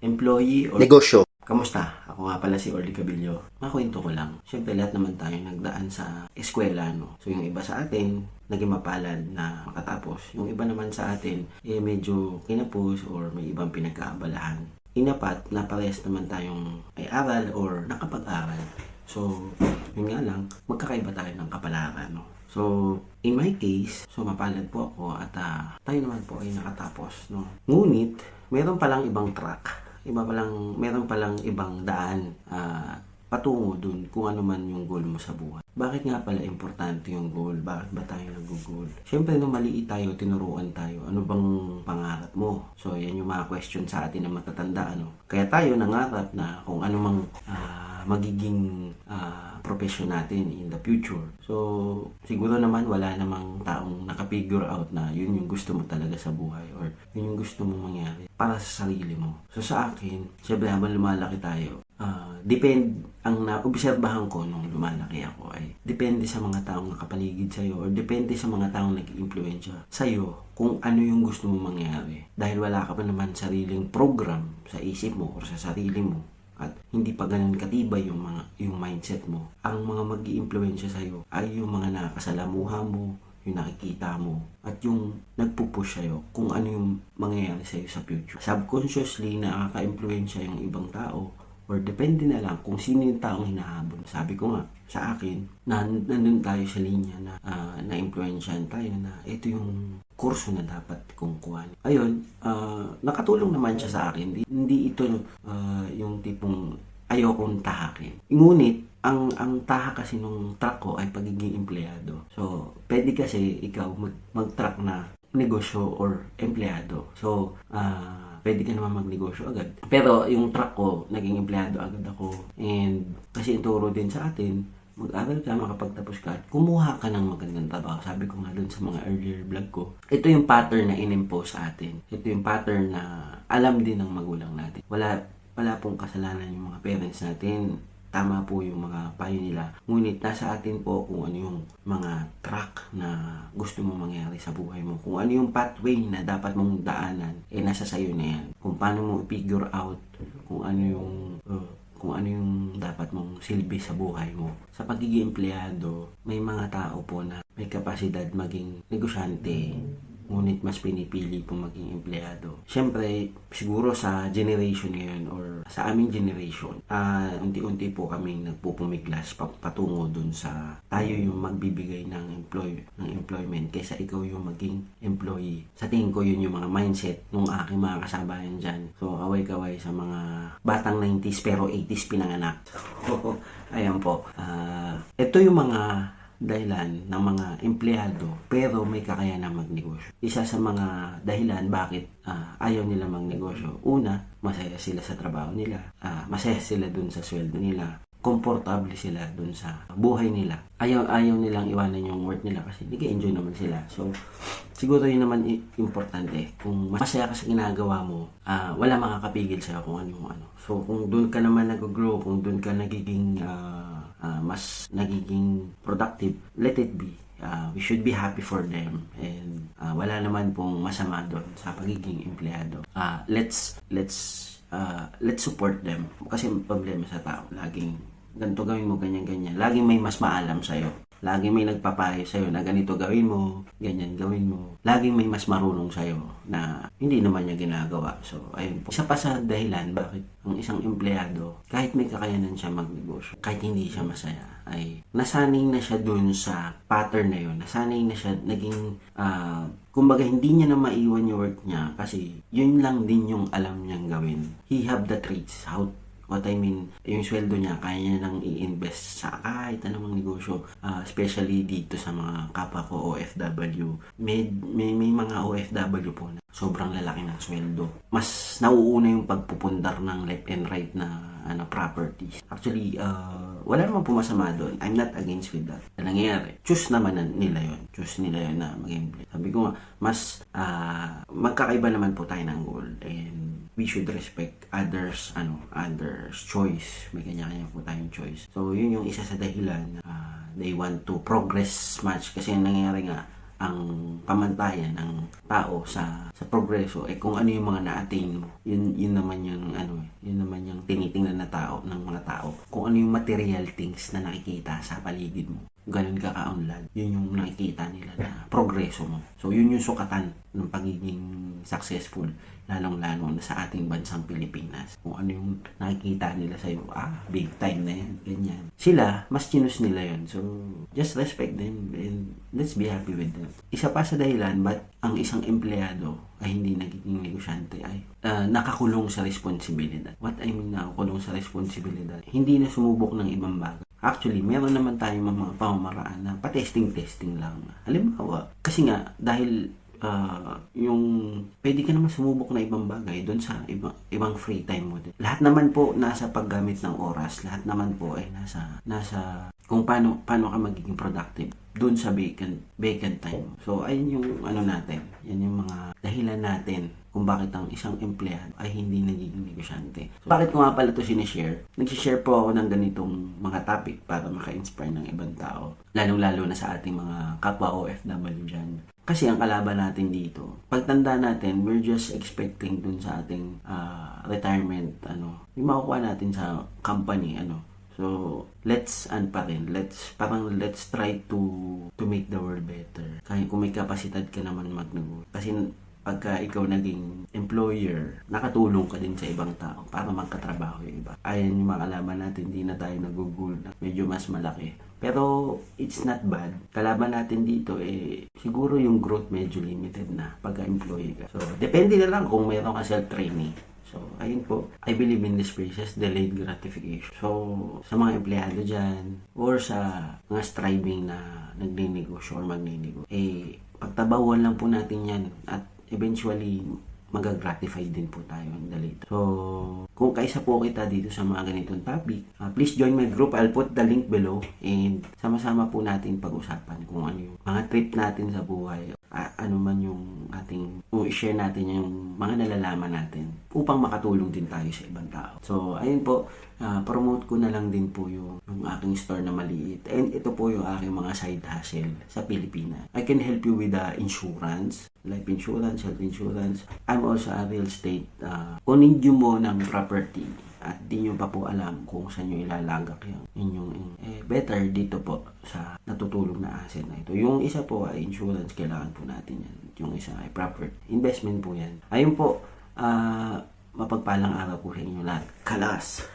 Employee or negosyo. kamusta? Ako nga pala si Orly Cabillo. Makwento ko lang. Siyempre lahat naman tayo nagdaan sa eskwela, no? So yung iba sa atin, naging mapalad na makatapos. Yung iba naman sa atin, medyo kinapos or may ibang pinagkaabalahan. Inapat na parehas naman tayong ay aral or nakapag-aral. So, yun nga lang, magkakaiba tayo ng kapalaran, no? So, in my case, so mapalad po ako at tayo naman po ay nakatapos, no? Ngunit, meron palang ibang track. Meron palang ibang daan patungo dun kung ano man yung goal mo sa buhay. Bakit nga pala importante yung goal? Bakit ba tayo nag-goal? Siyempre, nung maliit tayo, tinuruan tayo. Ano bang pangarap mo? So, yan yung mga question sa atin na matatanda. Ano? Kaya tayo nangarap na kung ano mang magiging profession natin in the future. So, siguro naman wala namang taong nakapigure out na yun yung gusto mo talaga sa buhay or yun yung gusto mong mangyari para sa sarili mo. So, sa akin, siyempre habang lumalaki tayo, ang naobserbahan ko nung lumalaki ako ay depende sa mga taong nakapaligid sa'yo or depende sa mga taong nag-iimpluwensya sa'yo kung ano yung gusto mo mangyari. Dahil wala ka pa naman sariling program sa isip mo or sa sarili mo at hindi pa ganun katibay yung mindset mo. Ang mga mag-iimpluwensya sa'yo ay yung mga nakakasalamuha mo, yung nakikita mo, at yung nagpupush sa'yo kung ano yung mangyayari sa'yo sa future. Subconsciously, nakaka-impluwensya yung ibang tao or depende na lang kung sino yung taong hinahabol. Sabi ko nga, sa akin, nandun tayo sa linya na na-influensyahan tayo na ito yung kurso na dapat kong kuhanin. Ayun, nakatulong naman siya sa akin. Hindi ito yung tipong ayokong tahakin. Ngunit, ang tahak kasi nung track ko ay pagiging empleyado. So, pwede kasi ikaw mag-track na negosyo or empleyado. So, pwede ka naman magnegosyo agad. Pero yung track ko, naging empleyado agad ako. And kasi ituro din sa atin, mag-aral ka, makapagtapos ka, at kumuha ka ng magandang trabaho. Sabi ko nga dun sa mga earlier vlog ko, ito yung pattern na in-impose sa atin. Ito yung pattern na alam din ng magulang natin. Wala pong kasalanan yung mga parents natin. Tama po yung mga payo nila. Ngunit nasa atin po kung ano yung mga track na gusto mo mangyari sa buhay mo. Kung ano yung pathway na dapat mong daanan, nasa sayo na yan. Kung paano mo i-figure out kung ano yung dapat mong silbi sa buhay mo. Sa pagiging empleyado, may mga tao po na may kapasidad maging negosyante, ngunit mas pinipili po maging empleyado. Siyempre, siguro sa generation ngayon or sa aming generation, unti-unti po kaming nagpupumiglas patungo dun sa tayo yung magbibigay ng employment kaysa ikaw yung maging employee. Sa tingin ko yun yung mga mindset ng aking mga kasabayan dyan. So, away-kaway sa mga batang 90s pero 80s pinanganak. Ayan po. Ito yung mga dahilan ng mga empleyado pero may kakayanang magnegosyo. Isa sa mga dahilan bakit ayaw nila magnegosyo. Una, masaya sila sa trabaho nila. Masaya sila dun sa sweldo nila. Komportable sila dun sa buhay nila. Ayaw nilang iwanan yung work nila kasi nag-enjoy naman sila. So, siguro yun naman importante. Kung masaya ka sa ginagawa mo, wala makakapigil sa'yo kung ano yung ano. So, kung dun ka naman nag-grow, kung dun ka nagiging mas nagiging productive, let it be. We should be happy for them and wala naman pong masama doon sa pagiging empleyado. Let's support them kasi problema sa tao laging ganito gawin mo, ganyan laging may mas maalam sa'yo, laging may nagpapayo sa'yo na ganito gawin mo, ganyan gawin mo, laging may mas marunong sa'yo na hindi naman niya ginagawa. So ayun po, isa pa sa dahilan bakit ang isang empleyado kahit may kakayanan siya magnegosyo, kahit hindi siya masaya, ay nasanay na siya dun sa pattern na yun, nasanay na siya, naging kumbaga hindi niya na maiwan yung work niya kasi yun lang din yung alam niyang gawin. He have the traits, what I mean, yung sweldo niya, kaya niya nang i-invest sa kahit anong negosyo, especially dito sa mga kapwa ko OFW. May mga OFW po na sobrang lalaki ng sweldo. Mas nauuna yung pagpupundar ng left and right na properties. Actually, wala naman po masama doon. I'm not against with that. Na nangyayari, choose naman nila yun. Choose nila yun na mag-employ. Sabi ko nga, mas magkakaiba naman po tayo ng goal. And we should respect others choice. May kanya-kanya po tayong choice. So, yun yung isa sa dahilan na they want to progress much. Kasi nangyayari nga, ang pamantayan ng tao sa progreso kung ano yung mga na-attain mo. Yun naman yung yun naman yung tinitingnan na tao ng mga tao. Kung ano yung material things na nakikita sa paligid mo. Ganun ka ka-unlad. Yun yung nakikita nila na progreso mo. So, yun yung sukatan ng pagiging successful, lalong-lalo na sa ating bansang Pilipinas. Kung ano yung nakikita nila sa'yo, big time na yan, ganyan. Sila, mas chinus nila yun. So, just respect them and let's be happy with them. Isa pa sa dahilan, ba't ang isang empleyado ay hindi nagiging negosyante ay nakakulong sa responsibilidad. What I mean nakakulong sa responsibilidad? Hindi na sumubok ng ibang bagay. Actually, meron naman tayong mga pamamaraan na pa-testing-testing lang. Halimbawa, kasi nga, dahil yung pwede ka naman sumubok na ibang bagay doon sa ibang free time mo din. Lahat naman po nasa paggamit ng oras. Lahat naman po ay nasa kung paano ka magiging productive doon sa vacant time. So, ayun yung natin. Yan yung mga dahilan natin kung bakit ang isang empleyado ay hindi nagiging negosyante. So, bakit ko nga pala ito sinishare? Nagsishare po ako ng ganitong mga topic para maka-inspire ng ibang tao. Lalong-lalo na sa ating mga kapwa OFW dyan. Kasi ang kalaban natin dito, pagtanda natin, we're just expecting dun sa ating retirement, yung makukuha natin sa company, So, let's try to make the world better. Kaya kung may kapasidad ka naman magnegosyo. Kasi pagka ikaw naging employer, nakatulong ka din sa ibang tao para magkatrabaho yung iba. Ayan yung mga kalaban natin, hindi na tayo nagugul na medyo mas malaki. Pero it's not bad. Kalaban natin dito siguro yung growth medyo limited na pagka-employee ka. So, depende na lang kung mayroon ka self-training. So, ayun po. I believe in this phrases, delayed gratification. So, sa mga empleyado dyan, or sa mga striving na nagninegosyo or magninegosyo, pagtabawan lang po natin yan at eventually, magagratify din po tayo in the later. So, kung kaisa po kita dito sa mga ganitong topic, please join my group. I'll put the link below and sama-sama po natin pag-usapan kung ano yung mga trip natin sa buhay. Ano man yung i-share natin yung mga nalalaman natin upang makatulong din tayo sa ibang tao. So, ayun po, promote ko na lang din po yung aking store na maliit. And ito po yung aking mga side hustle sa Pilipinas. I can help you with the insurance, life insurance, health insurance. I'm also a real estate. Kung ninyo mo ng property at di nyo pa po alam kung saan nyo ilalagak yung inyong better dito po sa natutulog na asset na ito. Yung isa po ay insurance, kailangan po natin yan. Yung isa ay property. Investment po yan. Ayun po, mapagpalang araw po sa inyo lahat. Kalas!